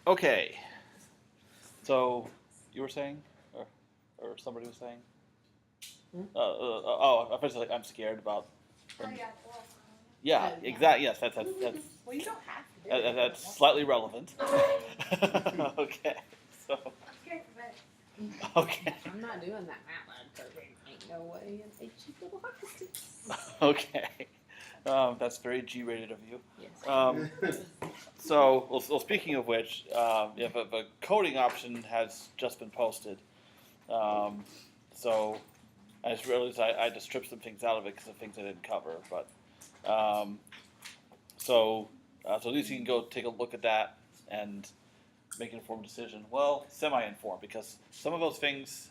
Okay. So you were saying, or somebody was saying? I was like, I'm scared about. Oh, yeah. Yeah, Oh, yeah. exactly. Yes, that's Well, you don't have to do it. that's slightly relevant. Okay. So I'm scared for that. okay. I'm not doing that MATLAB program. Ain't no way. It's a cheap little hockey stick. Okay. That's very G-rated of you. Yes. So speaking of which, the coding option has just been posted. So I just realized I had to strip some things out of it because of things I didn't cover. But so at least you can go take a look at that and make an informed decision. Well, semi-informed, because some of those things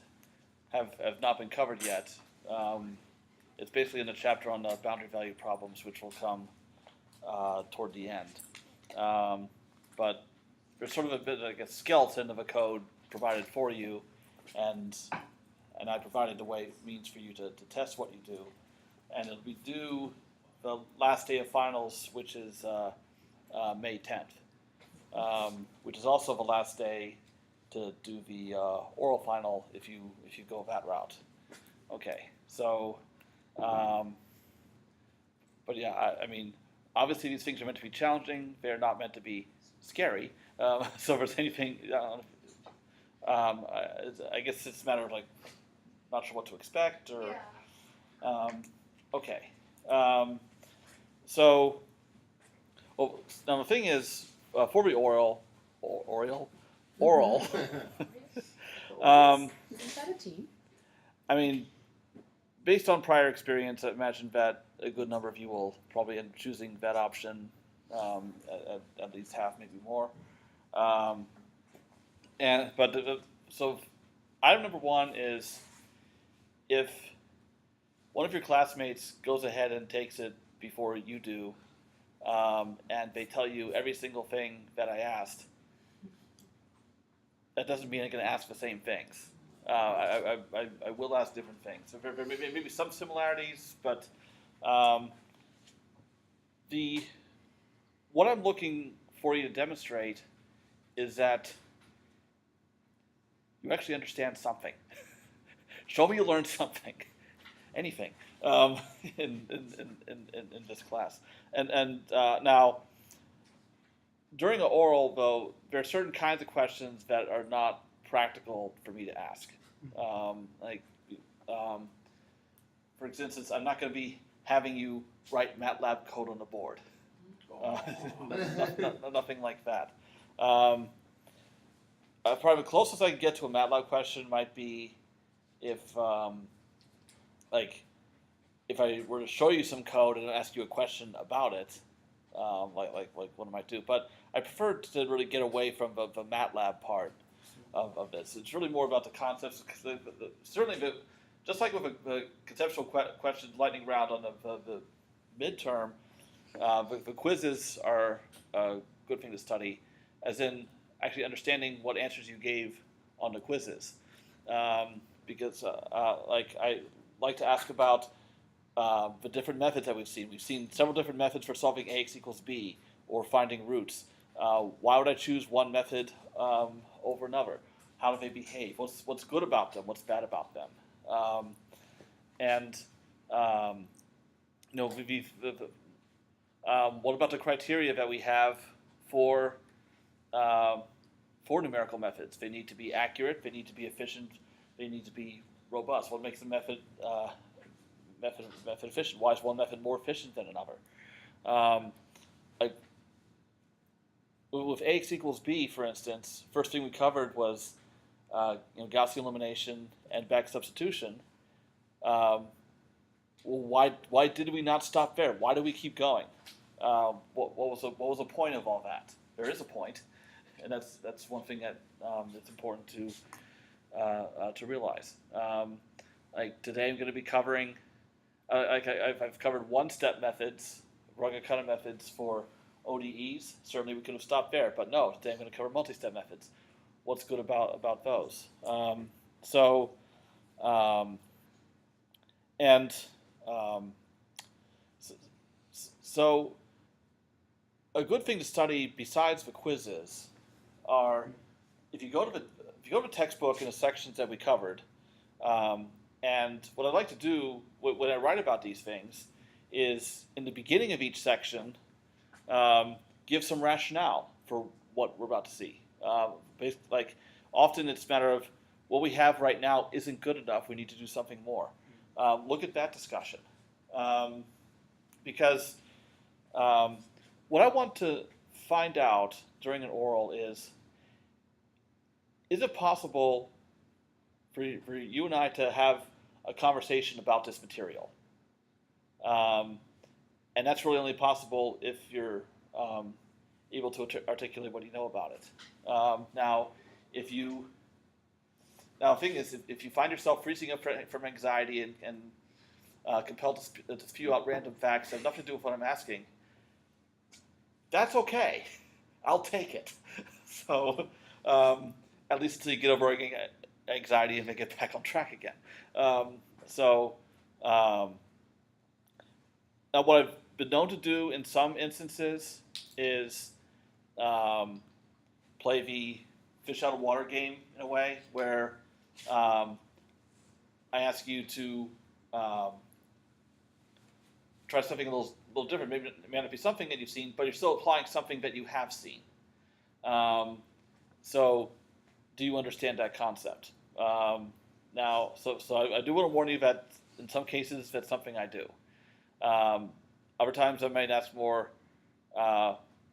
have not been covered yet. It's basically in the chapter on the boundary value problems, which will come toward the end. But there's sort of a bit like a skeleton of a code provided for you, and I provided the way it means for you to test what you do. And it'll be due the last day of finals, which is May 10th, which is also the last day to do the oral final if you go that route. Okay, so, but yeah, I mean, obviously these things are meant to be challenging. They're not meant to be scary. So if there's anything, I guess it's a matter of like, not sure what to expect or. Yeah. Okay. So, well, now the thing is, for the oral. Isn't that a team? I mean, based on prior experience, I imagine that a good number of you will probably end up choosing that option, at least half, maybe more. So item number one is if one of your classmates goes ahead and takes it before you do, and they tell you every single thing that I asked, that doesn't mean I'm going to ask the same things. I will ask different things. So there may be some similarities, but what I'm looking for you to demonstrate is that you actually understand something. Show me you learned something, anything, in this class. And now, during an oral, though, there are certain kinds of questions that are not practical for me to ask. For instance, I'm not going to be having you write MATLAB code on the board. Nothing like that. Probably the closest I can get to a MATLAB question might be if I were to show you some code and ask you a question about it, like what I might do. But I prefer to really get away from the MATLAB part of this. It's really more about the concepts. Certainly, just like with the conceptual questions lightning round on the midterm, the quizzes are a good thing to study, as in actually understanding what answers you gave on the quizzes. Because I like to ask about the different methods that we've seen. We've seen several different methods for solving AX equals B or finding roots. Why would I choose one method over another? How do they behave? What's good about them? What's bad about them? What about the criteria that we have for numerical methods? They need to be accurate. They need to be efficient. They need to be robust. What makes a method efficient? Why is one method more efficient than another? With AX equals B, for instance, first thing we covered was Gaussian elimination and back substitution. Why did we not stop there? Why do we keep going? What was the point of all that? There is a point, and that's one thing that it's important to realize. Like today, I'm going to be covering. I've covered OneStep methods, rugged cutting methods for ODEs. Certainly, we could have stopped there, but no. Today, I'm going to cover multi-step methods. What's good about those? So a good thing to study besides the quizzes are if you go to the textbook in the sections that we covered, and what I like to do when I write about these things is in the beginning of each section, give some rationale for what we're about to see. Like often it's a matter of what we have right now isn't good enough. We need to do something more. Look at that discussion, because what I want to find out during an oral is it possible for you and I to have a conversation about this material? And that's really only possible if you're able to articulate what you know about it. Now, the thing is, if you find yourself freezing up from anxiety and compelled to spew out random facts that have nothing to do with what I'm asking, that's okay. I'll take it. So, at least until you get over anxiety and then get back on track again. Now what I've been known to do in some instances is play the fish out of water game in a way where I ask you to try something a little different. Maybe it may not be something that you've seen, but you're still applying something that you have seen. So do you understand that concept? Now, so I do want to warn you that in some cases that's something I do. Other times I might ask more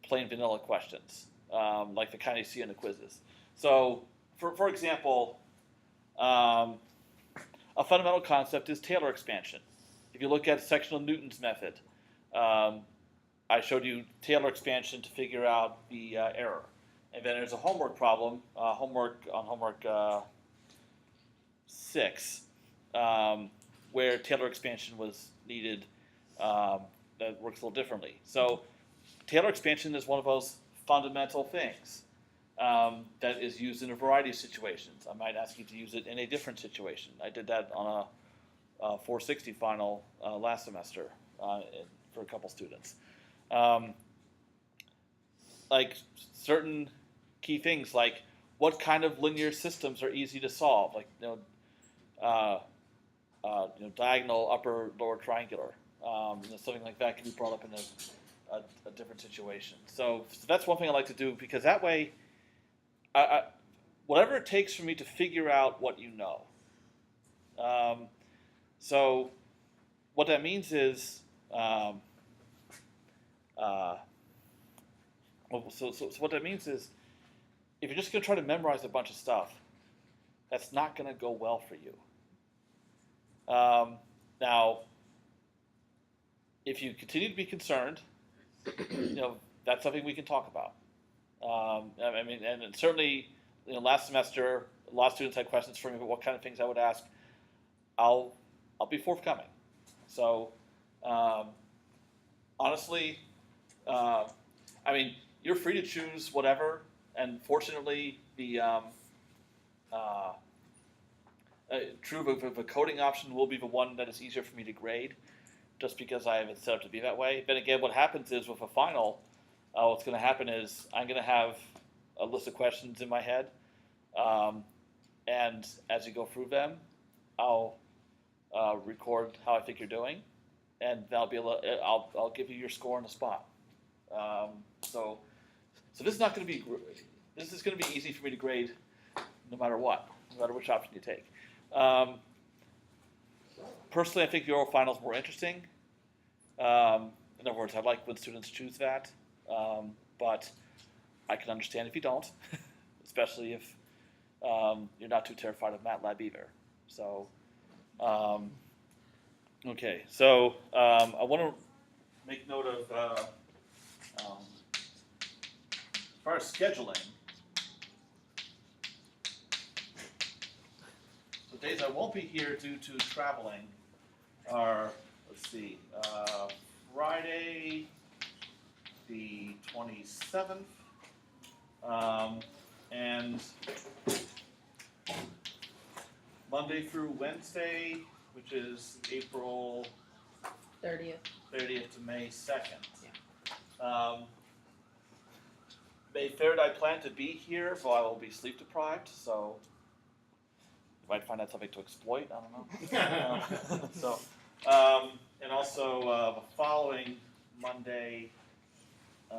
plain vanilla questions, like the kind you see in the quizzes. So, for example, a fundamental concept is Taylor expansion. If you look at sectional Newton's method, I showed you Taylor expansion to figure out the error. And then there's a homework problem, homework 6, where Taylor expansion was needed. That works a little differently. So Taylor expansion is one of those fundamental things that is used in a variety of situations. I might ask you to use it in a different situation. I did that on a 460 final last semester for a couple students. Like certain key things, like what kind of linear systems are easy to solve, like diagonal, upper, lower, triangular. Something like that can be brought up in a different situation. So that's one thing I like to do, because that way, whatever it takes for me to figure out what you know. So what that means is, so what that means is, if you're just going to try to memorize a bunch of stuff, that's not going to go well for you. Now, if you continue to be concerned, that's something we can talk about. I mean, and certainly, last semester, a lot of students had questions for me about what kind of things I would ask. I'll be forthcoming. So, honestly, I mean, you're free to choose whatever. And fortunately, the the coding option will be the one that is easier for me to grade, just because I have it set up to be that way. But again, what happens is with a final, what's going to happen is I'm going to have a list of questions in my head, and as you go through them, I'll record how I think you're doing, and I'll give you your score on the spot. So this is not going to be. This is going to be easy for me to grade, no matter what, no matter which option you take. Personally, I think the oral final is more interesting. In other words, I like when students choose that, but I can understand if you don't, especially if you're not too terrified of MATLAB either. So, okay. So I want to make note of as far as scheduling. The days I won't be here due to traveling are, let's see, Friday the 27th, and Monday through Wednesday, which is April 30th. 30th to May 2nd. Yeah. May 3rd, I plan to be here, but I will be sleep deprived, so you might find that something to exploit. I don't know. And also the following Monday, May,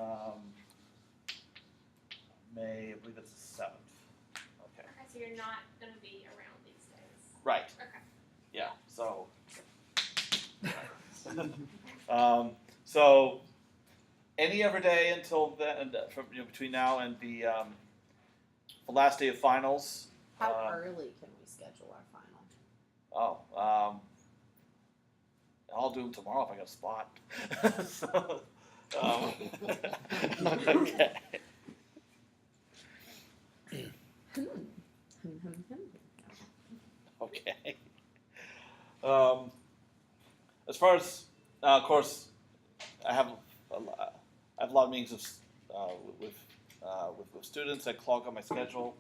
I believe it's the 7th. Okay. Okay, so you're not gonna be around these days. Right. Okay. Yeah. So. So any other day until then, from between now and the last day of finals. How early can we schedule our final? I'll do them tomorrow if I got a spot. So, okay. Okay. As far as, of course, I have a lot of meetings with students that clog up my schedule,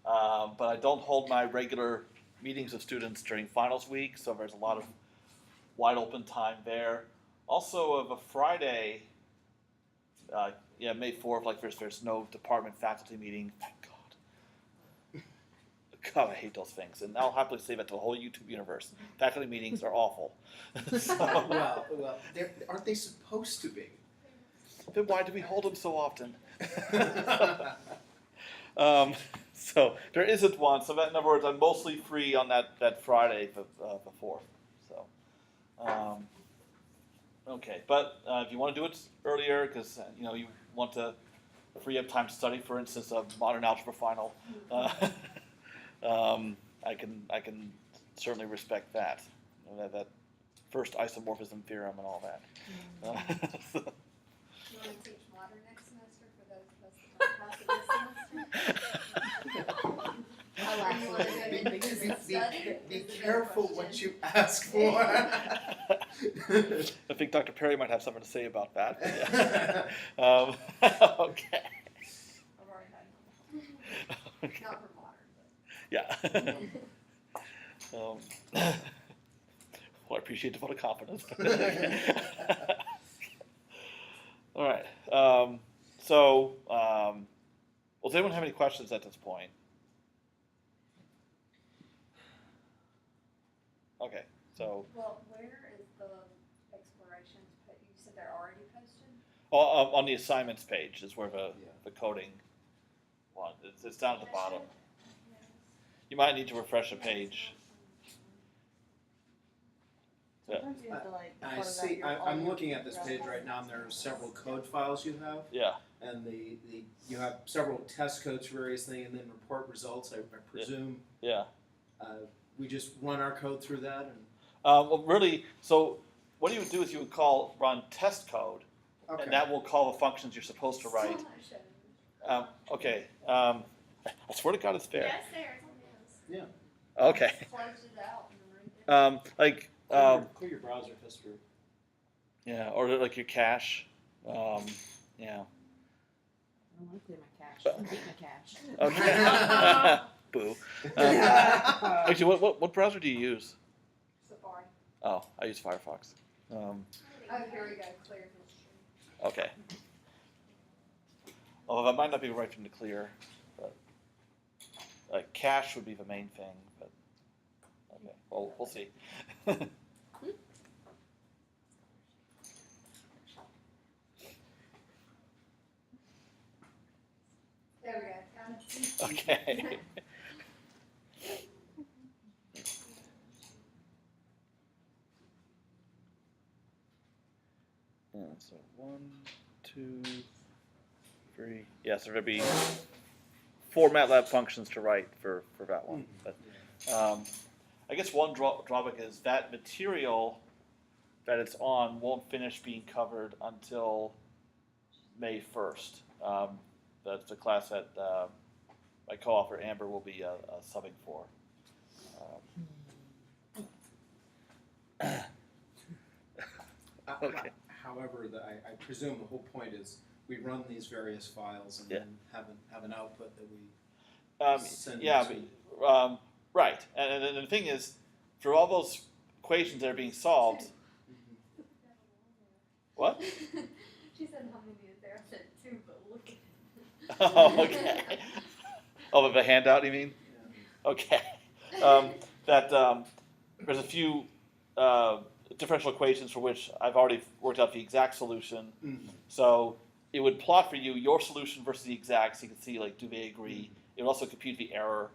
but I don't hold my regular meetings with students during finals week, so there's a lot of wide open time there. Also, of a Friday, May 4th, like there's no department faculty meeting. Thank God. God, I hate those things, and I'll happily say that to the whole YouTube universe. Faculty meetings are awful. So, Well, aren't they supposed to be? then why do we hold them so often? So there isn't one. So that, in other words, I'm mostly free on that Friday, the 4th. So, okay. But if you want to do it earlier, because you want to free up time to study, for instance, a modern algebra final, I can certainly respect that. That first isomorphism theorem and all that. You want to teach modern next semester for those of us that don't pass it this semester? I'll ask You you wanna later. go to business study? Be Is the better careful what question. you ask for. I think Dr. Perry might have something to say about that. But yeah. Okay. I've already had one. Okay. Not for modern, Yeah. Well, I appreciate the vote of confidence. All right. Does anyone have any questions at this point? Okay. So, Well, where is the explorations, you said they're already posted? on the assignments page is where the Yeah. coding one. It's down at the bottom. Yes. You might need to refresh the page. Yeah. Sometimes you have to like. I photograph see. your I'm own looking at this page resume. right now, and there are several code files you have, Yeah. and you have several test codes for various things, and then report results. I presume Yeah. we just run our code through that, and Well, really, so what you would do is you would run test code, okay. and that will call the functions you're supposed to write. Still not showing. Okay. I swear to God, it's fair. Yes, there, it's on the Okay. Closed it out and right there. Clear your browser history. Yeah, or like your cache. Yeah. I don't want to clear my cache. I hate my cache. Okay. Boo. Actually, what browser do you use? Safari. Oh, I use Firefox. Oh, here we go, clear history. Okay. Although that might not be the right thing to clear, but cache would be the main thing. But okay, well, we'll see. There we go, found it. Okay. So 1, 2, 3. Yeah, so there'd be 4 MATLAB functions to write for that one. But I guess one drawback is that material that it's on won't finish being covered until May 1st. That's the class that my co-author Amber will be subbing for. Okay. However, I presume the whole point is we run these various files and Yeah. then have an output that we send Yeah, to. but, right. And the thing is, for all those equations that are being solved, Mhm. what? She said how many is there? I said 2, but look at Oh, okay. Oh, of a handout, you mean? Okay. There's a few differential equations for which I've already worked out the exact solution. Mhm. So it would plot for you your solution versus the exact, so you can see, like, do they agree? It would also compute the error.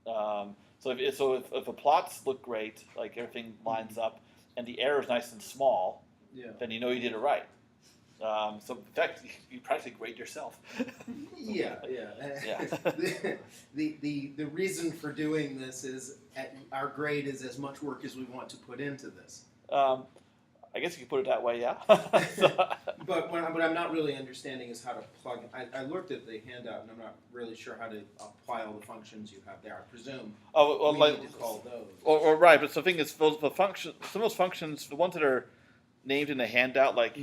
So if the plots look great, like everything lines up, and the error is nice and small, Yeah. then you know you did it right. So in fact, you practically grade yourself. Yeah. The reason for doing this is our grade is as much work as we want to put into this. I guess you could put it that way, yeah. But what I'm not really understanding is how to plug. I looked at the handout and I'm not really sure how to apply all the functions you have there. I presume we need to call those. Or right, but the thing is, some of those functions, the ones that are named in the handout, like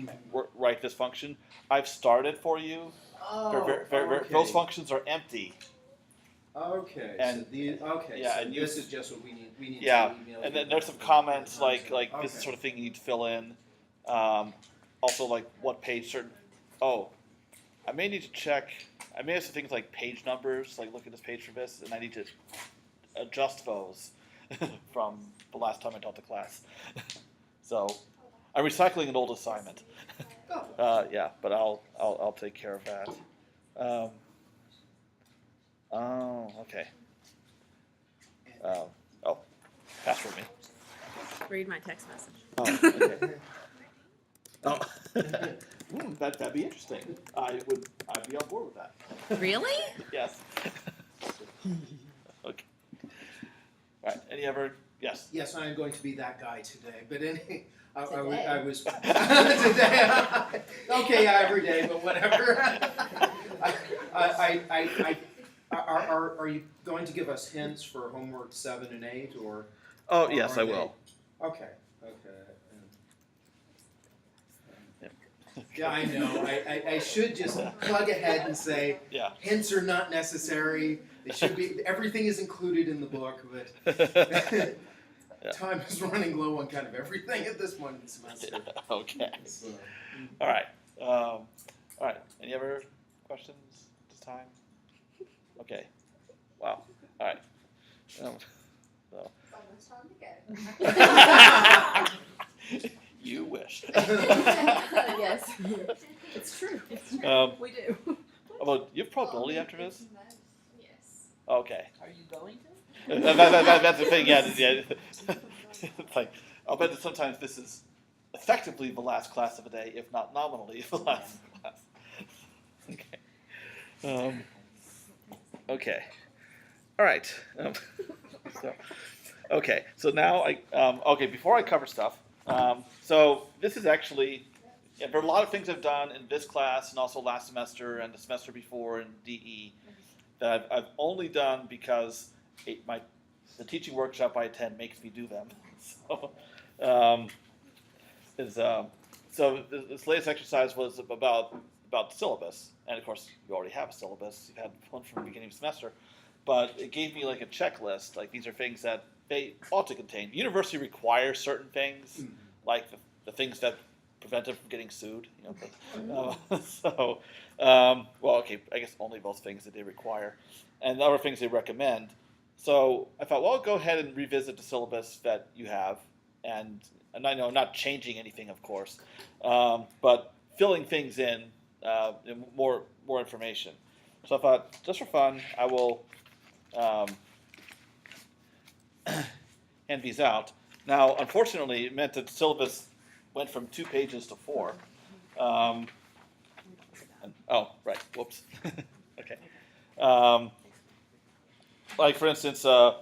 write this function, I've started for you. Okay. Those functions are empty. Okay. And- so and this is just what we need. We need Yeah, to email and you then there's some the comments like function. this is Okay. sort of thing you need to fill in. Also, like what page certain. Oh, I may need to check. I may have some things like page numbers. Like look at this page for this, and I need to adjust those from the last time I taught the class. So I'm recycling an old assignment. Yeah, but I'll take care of that. Oh, okay. Password me. Read my text message. Oh, okay. Oh, that'd be interesting. I'd be on board with that. Really? Yes. Okay. All right. Any other? Yes. Yes, I am going to be that guy today. But I Today. was today. Okay, yeah, every day, but whatever. Are you going to give us hints for homework 7 and 8, or? Oh, yes, are I they- will. Okay. Yeah, I know. I should just plug ahead and say Yeah. hints are not necessary. They should be. Everything is included in the book, but Yeah. time is running low on kind of everything at this point in the semester. Okay. So, All right. All right. Any other questions this time? Okay. Wow. All right. So. It's almost time to go. You wish. Yes. It's true. We do. Although you have probability after this. Yes. Okay. Are you going to? That's the thing. Yeah. It's like I'll bet that sometimes this is effectively the last class of the day, if not nominally the last class. Okay. Okay. All right. So now okay. Before I cover stuff, so this is actually there are a lot of things I've done in this class and also last semester and the semester before in DE that I've only done because the teaching workshop I attend makes me do them. So this latest exercise was about the syllabus, and of course you already have a syllabus. You've had one from the beginning of the semester, but it gave me like a checklist. Like these are things that they ought to contain. The university requires certain things, like the things that prevent them from getting sued. Well, okay, I guess only those things that they require, and the other things they recommend. So I thought, well, I'll go ahead and revisit the syllabus that you have, and I know I'm not changing anything, of course, but filling things in, more information. So I thought, just for fun, I will hand these out. Now, unfortunately, it meant that the syllabus went from 2 pages to 4. Right. Whoops. Okay. Like, for instance, the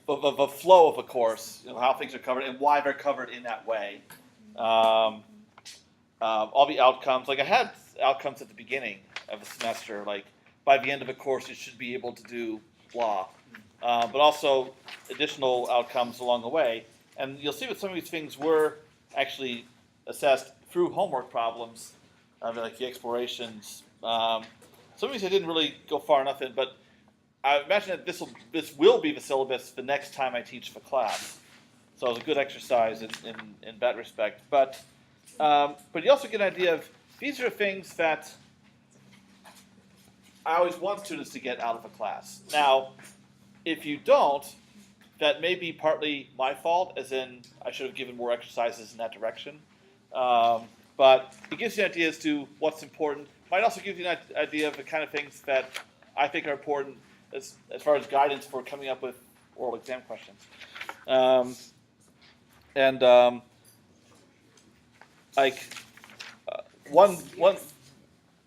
flow of a course, how things are covered and why they're covered in that way. All the outcomes. Like, I had outcomes at the beginning of the semester, like, by the end of a course, you should be able to do blah. But also additional outcomes along the way. And you'll see that some of these things were actually assessed through homework problems, like the explorations. Some of these I didn't really go far enough in, but I imagine that this will be the syllabus the next time I teach the class. So it was a good exercise in that respect. But you also get an idea of these are things that I always want students to get out of a class. Now, if you don't, that may be partly my fault, as in I should have given more exercises in that direction. But it gives you an idea as to what's important. Might also give you an idea of the kind of things that I think are important as far as guidance for coming up with oral exam questions.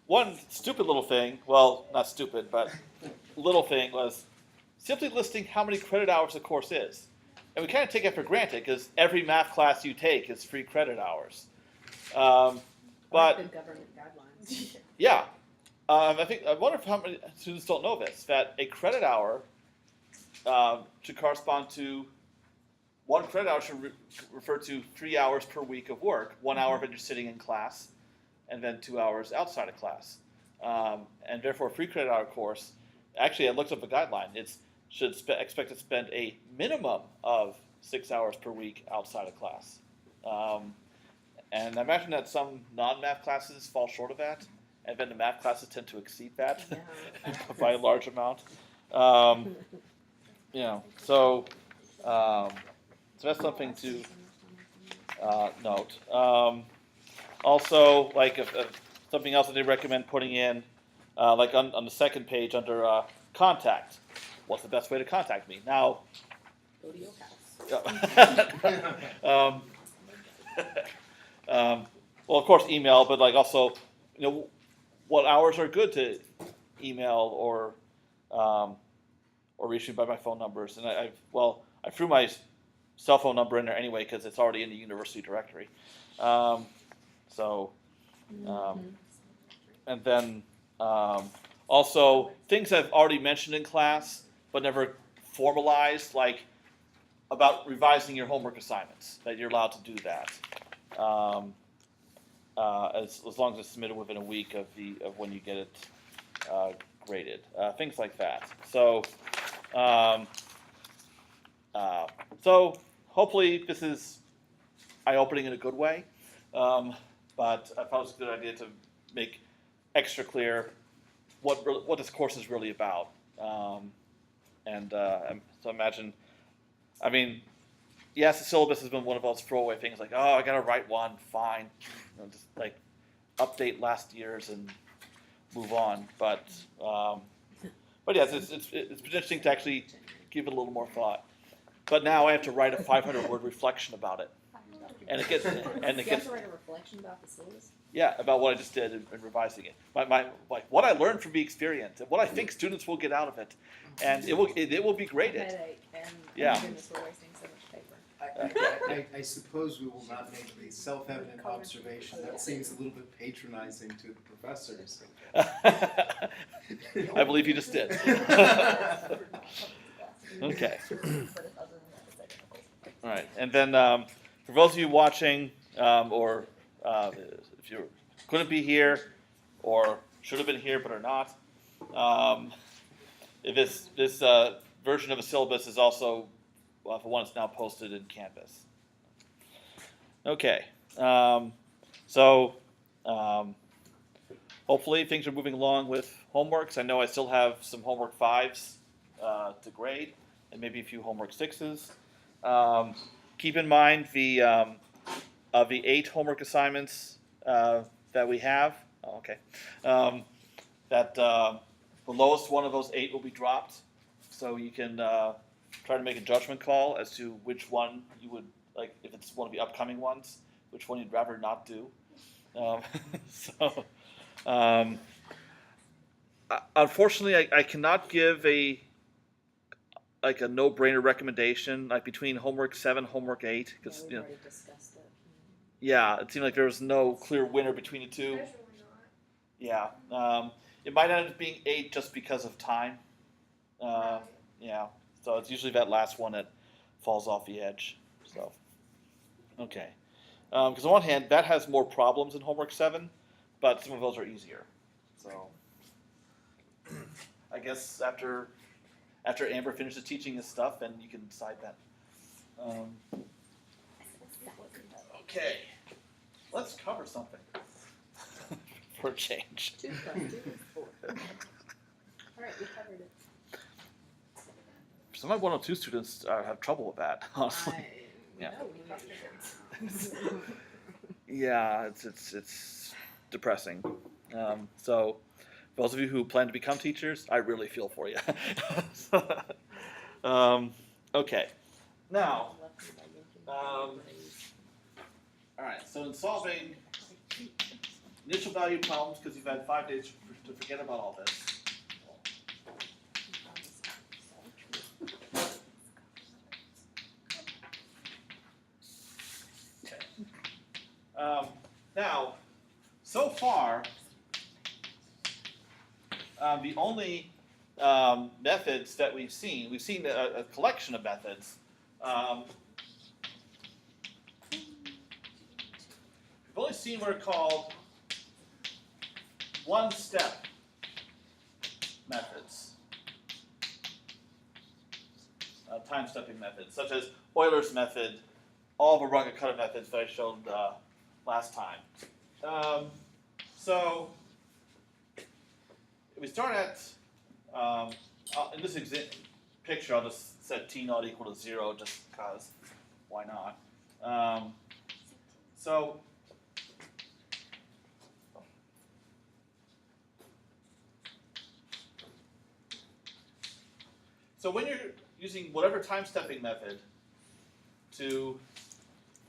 One stupid little thing, well, not stupid, but little thing was simply listing how many credit hours the course is. And we kind of take it for granted because every math class you take is 3 credit hours. But the government guidelines. yeah, I wonder if how many students don't know this, that a credit hour should correspond to, 1 credit hour should refer to 3 hours per week of work, 1 hour when you're sitting in class, and then 2 hours outside of class. And therefore, a 3 credit hour course, actually I looked up the guideline, it should expect to spend a minimum of 6 hours per week outside of class. And I imagine that some non-math classes fall short of that, and then the math classes tend to exceed that by a large amount. So that's something to note. Also, like if something else that they recommend putting in, like on the second page under contact. What's the best way to contact me? Now, Go to your house. Well, of course, email, but like also, what hours are good to email or reach me by my phone numbers? And I threw my cell phone number in there anyway because it's already in the university directory. And then also things I've already mentioned in class but never formalized, like about revising your homework assignments, that you're allowed to do that. As long as it's submitted within a week of when you get it graded, things like that. So hopefully this is eye-opening in a good way, but I thought it was a good idea to make extra clear what this course is really about. So imagine, yes, the syllabus has been one of those throwaway things like, oh, I got to write one, fine. Just like update last year's and move on. But yes, it's interesting to actually give it a little more thought. But now I have to write a 500-word reflection about it. And it gets, You have to write a reflection about the syllabus? yeah, about what I just did and revising it. Like what I learned from the experience and what I think students will get out of it. And it will be graded. Headache, and Yeah. goodness, we're wasting so much paper. I suppose we will not make the self-evident observation. That seems a little bit patronizing to the professors. I believe you just did. Okay. All right, and then for those of you watching, or if you couldn't be here, or should have been here but are not, this version of a syllabus is also the one that's now posted in Canvas. Okay, hopefully things are moving along with homeworks. I know I still have some homework 5s to grade, and maybe a few homework 6s. Keep in mind of the 8 homework assignments that we have. That the lowest one of those 8 will be dropped, so you can try to make a judgment call as to which one you would like, if it's one of the upcoming ones, which one you'd rather not do. Unfortunately, I cannot give a no-brainer recommendation like between homework 7, homework 8, because We've already discussed it. yeah, it seemed like there was no clear winner between the two. Especially Yeah, it might end up being 8 just because of time. Yeah, so it's usually that last one that falls off the edge. So, okay, because on one hand, that has more problems than homework 7, but some of those are easier. So, I guess after Amber finishes teaching this stuff, then you can decide that. Okay, let's cover something for a change. 2 + 2 is 4. Alright, we covered it. Some of my 102 students have trouble with that, honestly. Yeah. No, we covered it. Yeah, it's depressing. So, for those of you who plan to become teachers, I really feel for you. Okay, now, all right. So in solving initial value problems, because you've had 5 days to forget about all this. Now, so far, the only methods that we've seen a collection of methods. We've only seen what are called one-step methods, time-stepping methods, such as Euler's method, all the Runge-Kutta methods that I showed last time. So if we start at, in this picture, I'll just set t naught equal to 0 just because, why not? So when you're using whatever time-stepping method to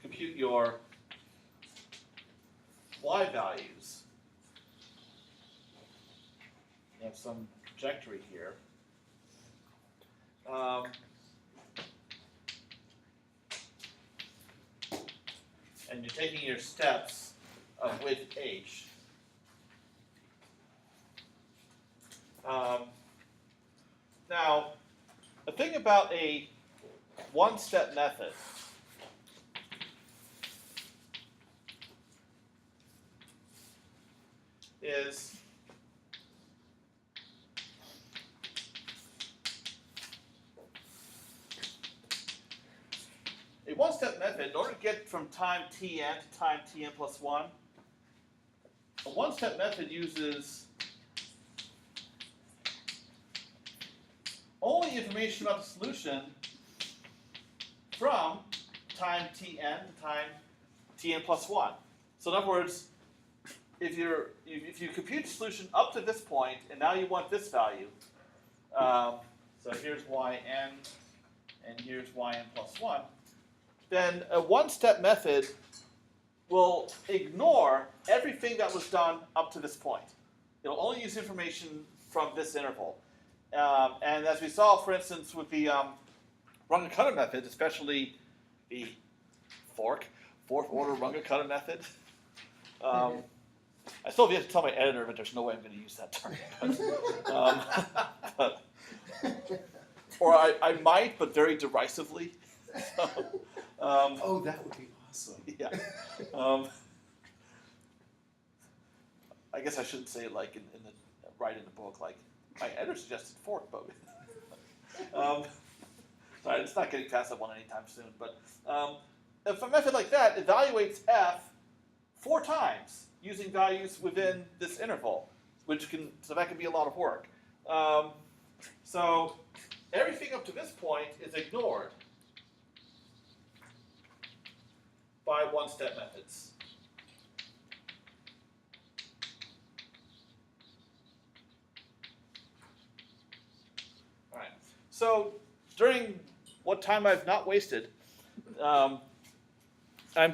compute your y values, you have some trajectory here. And you're taking your steps of width h. Now, the thing about a one-step method is a one-step method, in order to get from time tn to time tn plus 1, a one-step method uses only information about the solution from time tn to time tn plus 1. So in other words, if you compute the solution up to this point, and now you want this value, so here's yn, and here's yn plus 1, then a one-step method will ignore everything that was done up to this point. It'll only use information from this interval. And as we saw, for instance, with the Runge-Kutta method, especially the fourth order Runge-Kutta method, I still have to tell my editor, but there's no way I'm going to use that term. Or I might, but very derisively. So, oh, that would be awesome. Yeah. I guess I shouldn't say it like in the book, like my editor suggested fourth, but sorry, it's not getting past that one anytime soon. But if a method like that evaluates f 4 times using values within this interval, so that can be a lot of work. So everything up to this point is ignored by one-step methods. All right. So during what time I've not wasted, I'm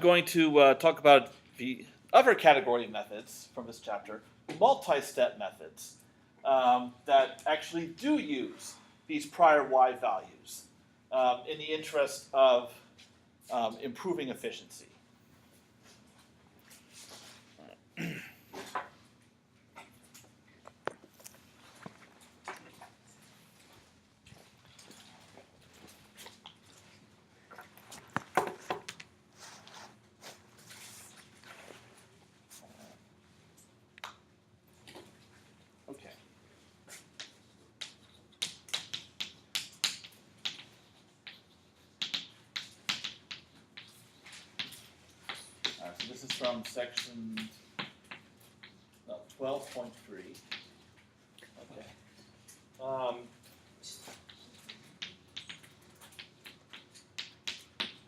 going to talk about the other category of methods from this chapter, multi-step methods, that actually do use these prior y values in the interest of improving efficiency. This is from section 12.3. Okay.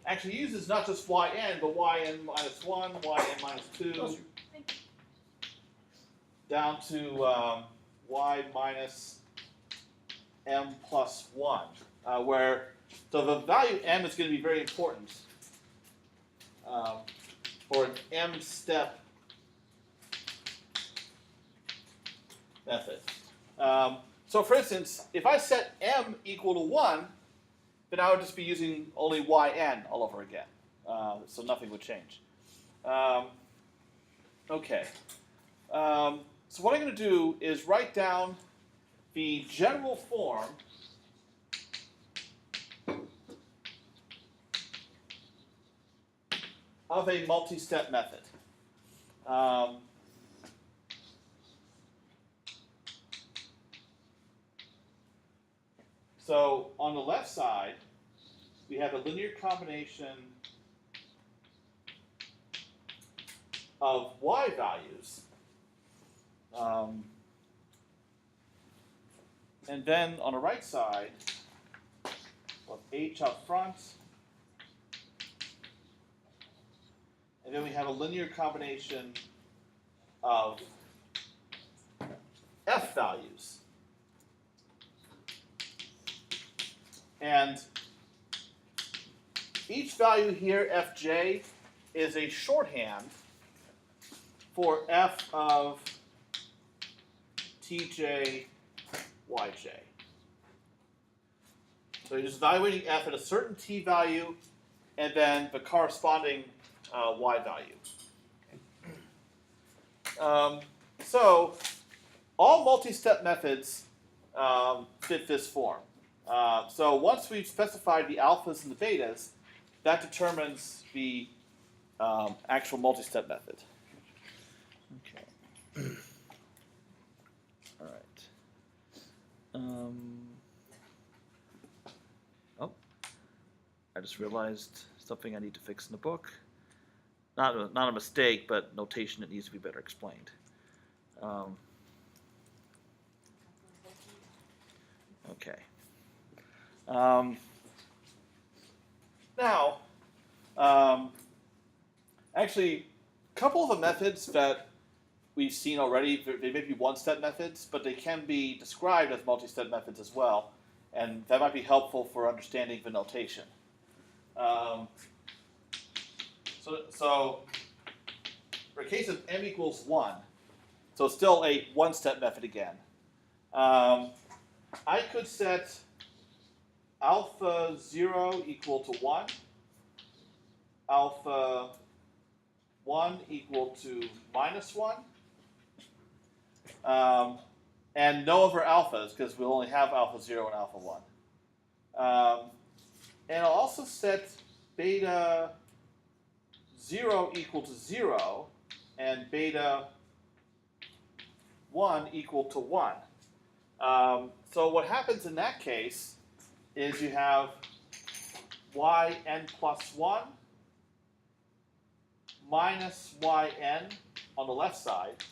actually uses not just yn, but yn minus 1, yn minus 2, down to y minus m plus 1, where so the value m is going to be very important for an m-step method. So for instance, if I set m equal to 1, then I would just be using only yn all over again. So nothing would change. Okay. So what I'm going to do is write down the general form of a multi-step method. So on the left side, we have a linear combination of y values. And then on the right side, we have h up front. And then we have a linear combination of f values. And each value here, fj, is a shorthand for f of tj, yj. So you're just evaluating f at a certain t value and then the corresponding y value. So all multi-step methods fit this form. So once we've specified the alphas and the betas, that determines the actual multi-step method. Okay. All right. Oh, I just realized something I need to fix in the book. Not a mistake, but notation that needs to be better explained. Okay. Now, actually, a couple of the methods that we've seen already, they may be one-step methods, but they can be described as multi-step methods as well, and that might be helpful for understanding the notation. So for a case of m equals 1, so it's still a one-step method again, I could set alpha 0 equal to 1, alpha 1 equal to minus 1, and no other alphas because we'll only have alpha 0 and alpha 1. And I'll also set beta 0 equal to 0 and beta 1 equal to 1. So what happens in that case is you have yn plus 1 minus yn on the left side,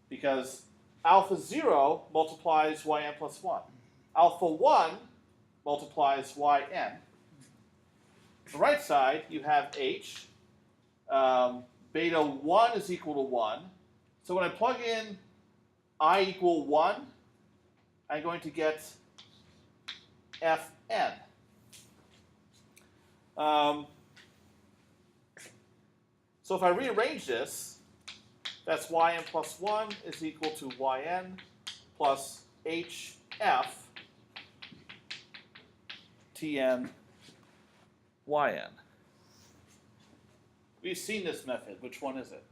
because alpha 0 multiplies yn plus 1. Alpha 1 multiplies yn. On the right side, you have h. Beta 1 is equal to 1. So when I plug in I equal 1, I'm going to get fn. So if I rearrange this, that's yn plus 1 is equal to yn plus hf tn yn. We've seen this method. Which one is it?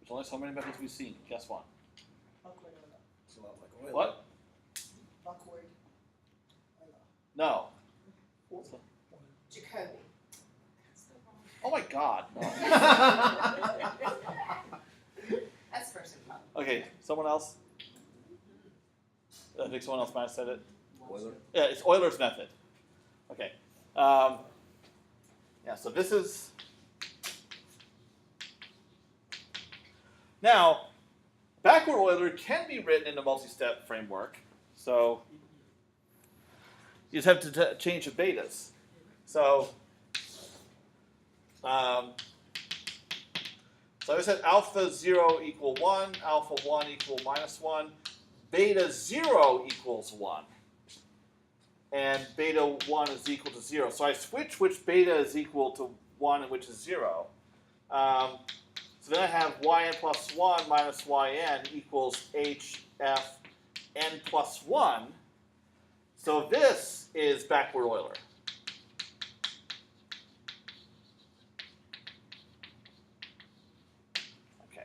There's only so many methods we've seen. Guess one. It's a lot like oil. What? Buckwheat. No. Jacoby. Oh my God. No. That's first and foremost. Okay, someone else? I think someone else might have said it. Euler. Yeah, it's Euler's method. Okay. Yeah, so this is Now, backward Euler can be written in a multi-step framework. So you just have to change the betas. So, so I said alpha 0 equal 1, alpha 1 equal minus 1, beta 0 equals 1, and beta 1 is equal to 0. So I switch which beta is equal to 1 and which is 0. So then I have yn plus 1 minus yn equals hf n plus 1. So this is backward Euler. Okay.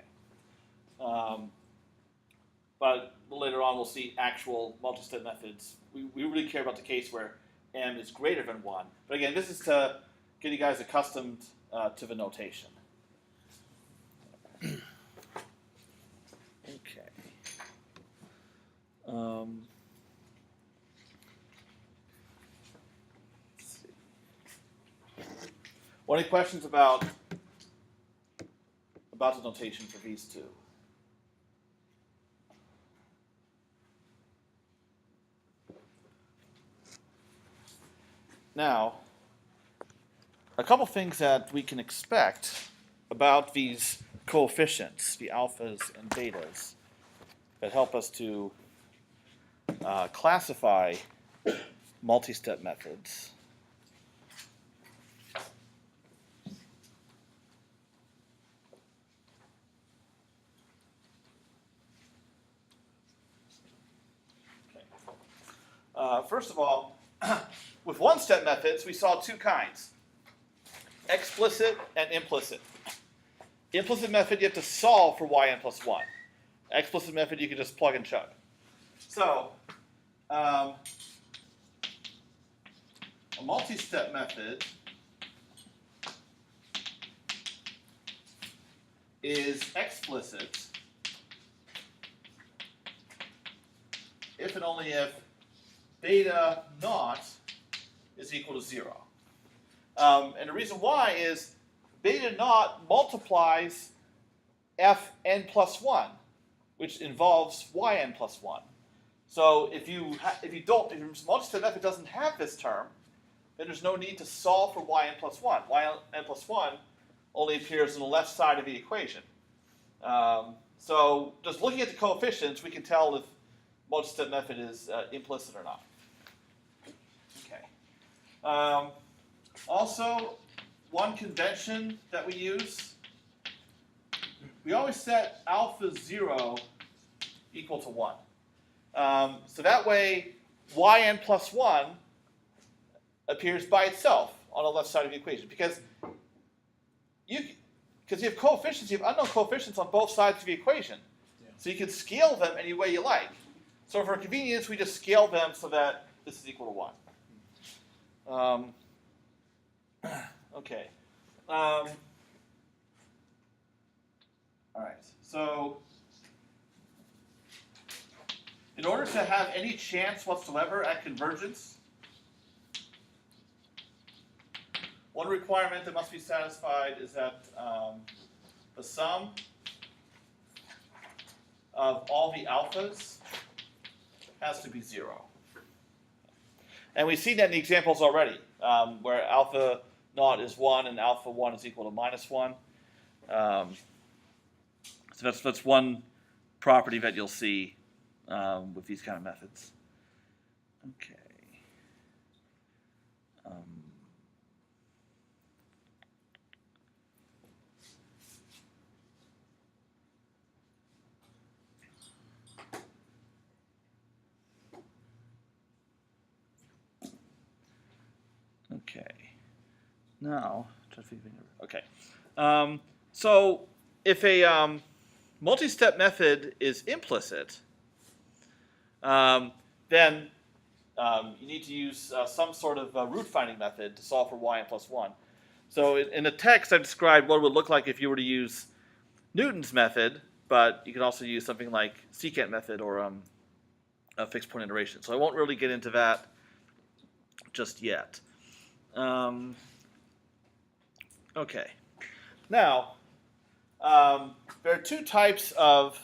But later on we'll see actual multi-step methods. We really care about the case where m is greater than 1. But again, this is to get you guys accustomed to the notation. Okay. Let's see. Well, any questions about the notation for these two? Now, a couple things that we can expect about these coefficients, the alphas and betas, that help us to classify multi-step methods. Okay. First of all, with one-step methods, we saw two kinds, explicit and implicit. Implicit method, you have to solve for yn plus 1. Explicit method, you can just plug and chug. So, a multi-step method is explicit if and only if beta naught is equal to 0. And the reason why is beta naught multiplies fn plus 1, which involves yn plus 1. So if your multi-step method doesn't have this term, then there's no need to solve for yn plus 1. Yn plus 1 only appears on the left side of the equation. So just looking at the coefficients, we can tell if multi-step method is implicit or not. Okay. Also, one convention that we use, we always set alpha 0 equal to 1. So that way, yn plus 1 appears by itself on the left side of the equation. Because you have coefficients, you have unknown coefficients on both sides of the equation. Yeah. So you can scale them any way you like. So for convenience, we just scale them so that this is equal to 1. Okay. All right. So in order to have any chance whatsoever at convergence, one requirement that must be satisfied is that the sum of all the alphas has to be 0. And we've seen that in the examples already, where alpha naught is 1 and alpha 1 is equal to minus 1. So that's one property that you'll see with these kind of methods. Okay. Okay. Now, okay. So if a multi-step method is implicit, then you need to use some sort of root finding method to solve for yn plus 1. So in the text, I described what it would look like if you were to use Newton's method, but you can also use something like secant method or a fixed point iteration. So I won't really get into that just yet. Okay. Now, there are two types of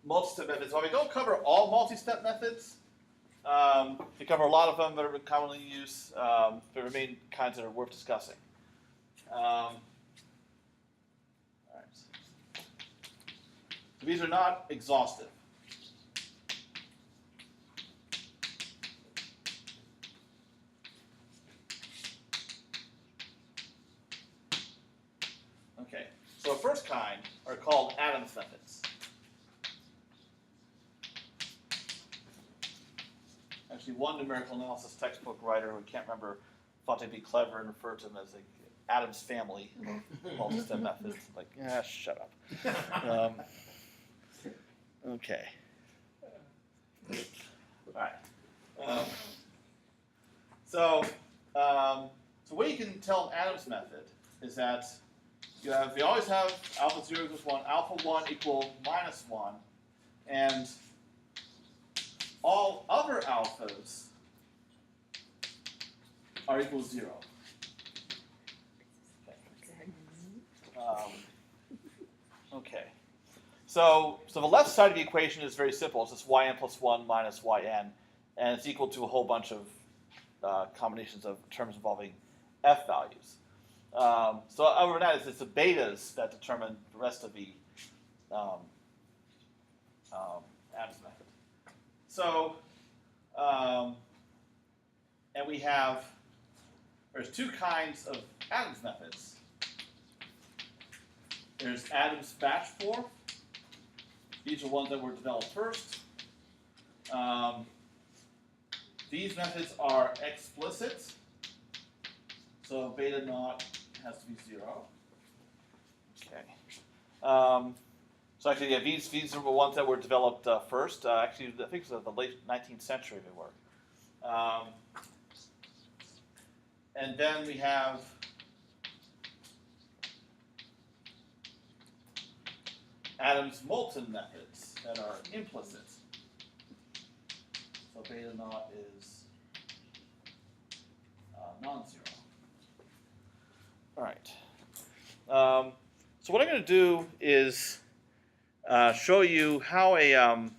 multi-step methods. While we don't cover all multi-step methods, we cover a lot of them that are commonly used. There remain kinds that are worth discussing. All right. So these are not exhaustive. Okay, so the first kind are called Adams methods. Actually, one numerical analysis textbook writer who I can't remember thought they'd be clever and referred to them as the Adams family of multi-step methods. Like, yeah, shut up. Okay. All right. So what you can tell an Adams method is that you always have alpha 0 equals 1, alpha 1 equal minus 1, and all other alphas are equal to 0. Okay. So the left side of the equation is very simple. It's just yn plus 1 minus yn, and it's equal to a whole bunch of combinations of terms involving f values. So other than that, it's the betas that determine the rest of the Adams method. So, and there's two kinds of Adams methods. There's Adams batch form. These are ones that were developed first. These methods are explicit. So beta naught has to be 0. Okay. So actually, yeah, these are the ones that were developed first. Actually, I think it was the late 19th century they were. And then we have Adams molten methods that are implicit. So beta naught is non-zero. All right. So what I'm going to do is show you how an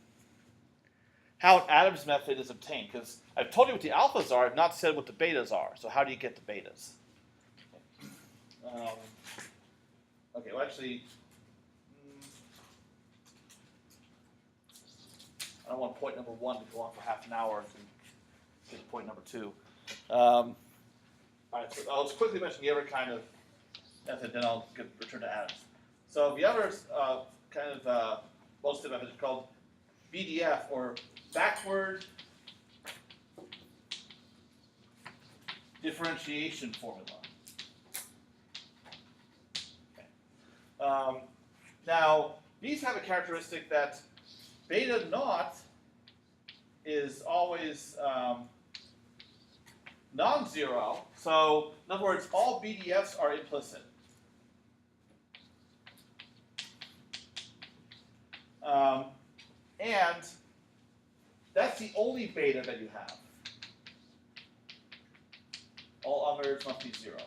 Adams method is obtained, because I've told you what the alphas are. I've not said what the betas are. So how do you get the betas? Okay. Well, actually, I don't want point number 1 to go on for half an hour to get to point number 2. All right, so I'll just quickly mention the other kind of method, then I'll return to Adams. So the other kind of multi-step method is called BDF, or backward differentiation formula. Okay. Now, these have a characteristic that beta naught is always non-zero. So, in other words, all BDFs are implicit. And that's the only beta that you have. All others must be 0.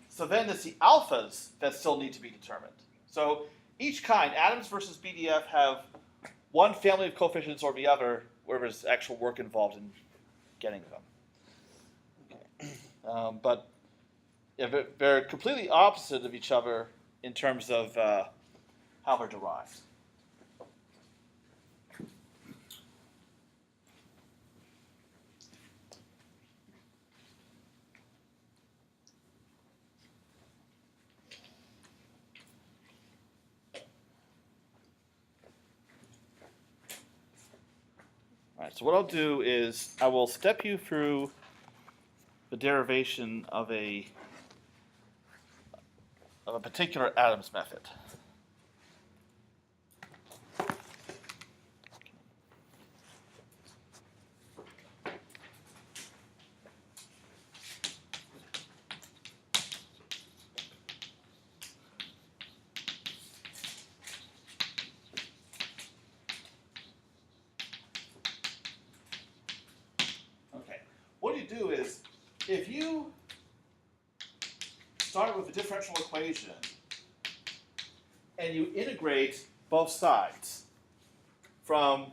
So then it's the alphas that still need to be determined. So each kind, Adams versus BDF, have one family of coefficients or the other where there's actual work involved in getting them. Okay. But yeah, they're completely opposite of each other in terms of how they're derived. All right, so what I'll do is I will step you through the derivation of a particular Adams method. What you do is, if you start with a differential equation and you integrate both sides from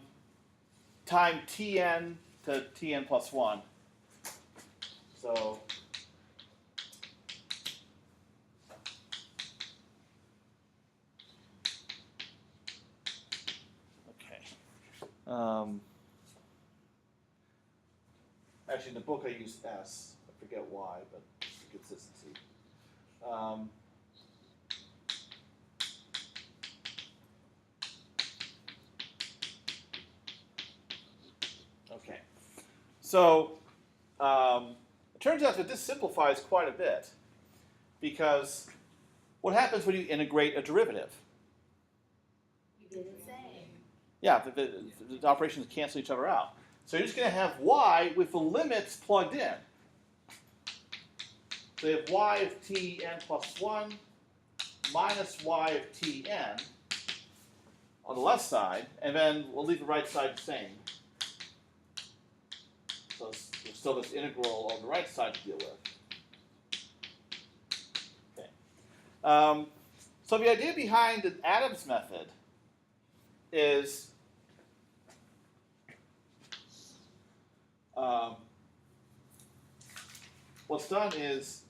time tn to tn plus 1. So actually, in the book I use S. I forget why, but for consistency. Okay. So it turns out that this simplifies quite a bit because what happens when you integrate a derivative? You didn't say. Yeah, the operations cancel each other out. So you're just going to have y with the limits plugged in. So you have y of tn plus 1 minus y of tn on the left side, and then we'll leave the right side the same. So there's still this integral on the right side to deal with. Okay. So the idea behind the Adams method is what's done is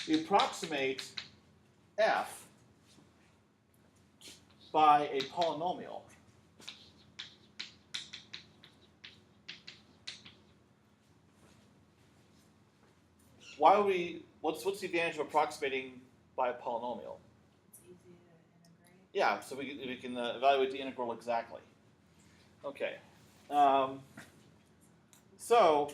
we approximate f by a polynomial. Why would we? What's the advantage of approximating by a polynomial? It's easy to integrate. Yeah, so we can evaluate the integral exactly. Okay. So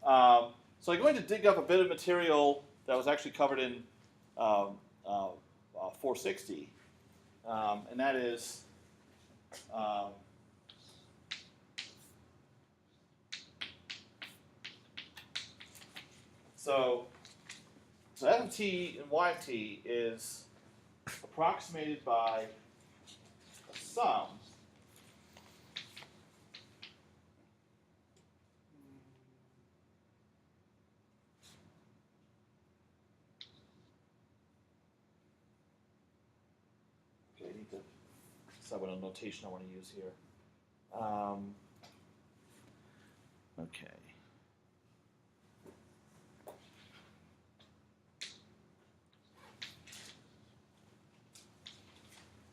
I'm going to dig up a bit of material that was actually covered in 460, and that is so f of t and y of t is approximated by a sum I need to decide what notation I want to use here. Okay.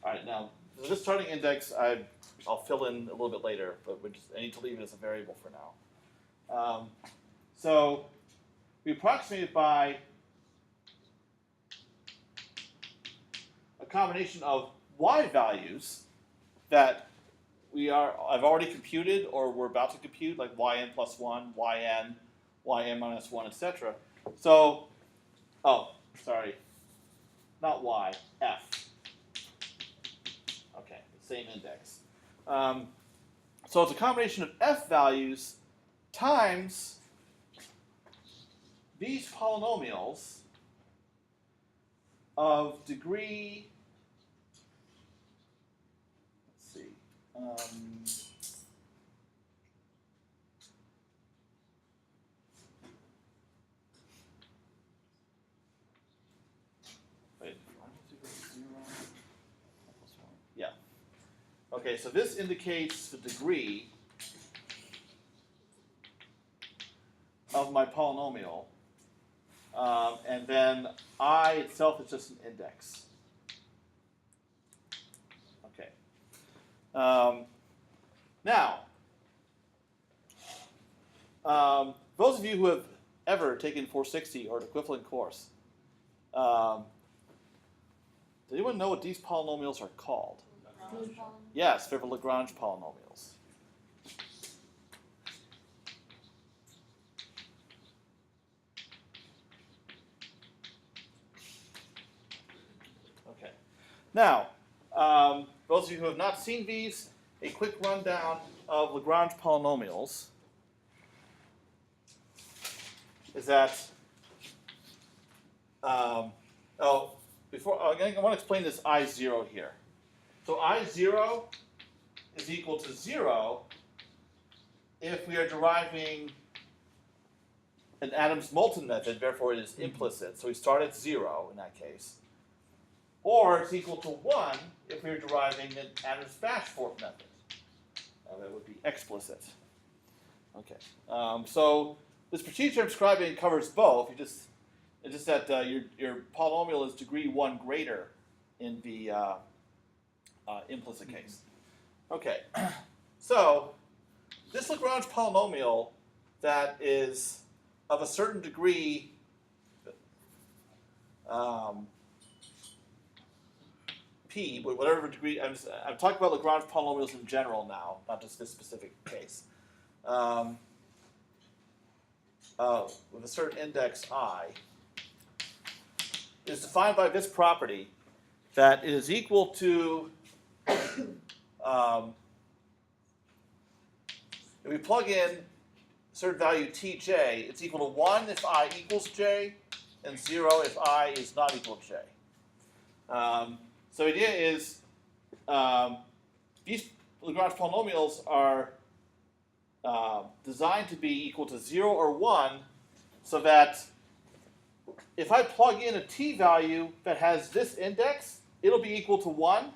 All right, now this starting index I'll fill in a little bit later, but I need to leave it as a variable for now. So we approximate it by a combination of y values that I've already computed or we're about to compute, like yn plus 1, yn minus 1, etc. So, sorry, not y, f. Okay, same index. So it's a combination of f values times these polynomials of degree, let's see, wait, yeah. Okay, so this indicates the degree of my polynomial. And then I itself is just an index. Okay. Now, those of you who have ever taken 460 or an equivalent course, does anyone know what these polynomials are called? Yes, they're the Lagrange polynomials. Okay. Now, those of you who have not seen these, a quick rundown of Lagrange polynomials is that, before I want to explain this I0 here. So I0 is equal to 0 if we are deriving an Adams-Moulton method, therefore it is implicit. So we start at 0 in that case. Or it's equal to 1 if we're deriving an Adams-Bashforth method. That would be explicit. Okay. So this procedure I'm describing covers both. It's just that your polynomial is degree 1 greater in the implicit case. Okay. So this Lagrange polynomial that is of a certain degree p, whatever degree, I'm talking about Lagrange polynomials in general now, not just this specific case. With a certain index I, is defined by this property that it is equal to, if we plug in a certain value tj, it's equal to 1 if I equals j, and 0 if I is not equal to j. So the idea is these Lagrange polynomials are designed to be equal to 0 or 1 so that if I plug in a t value that has this index, it'll be equal to 1.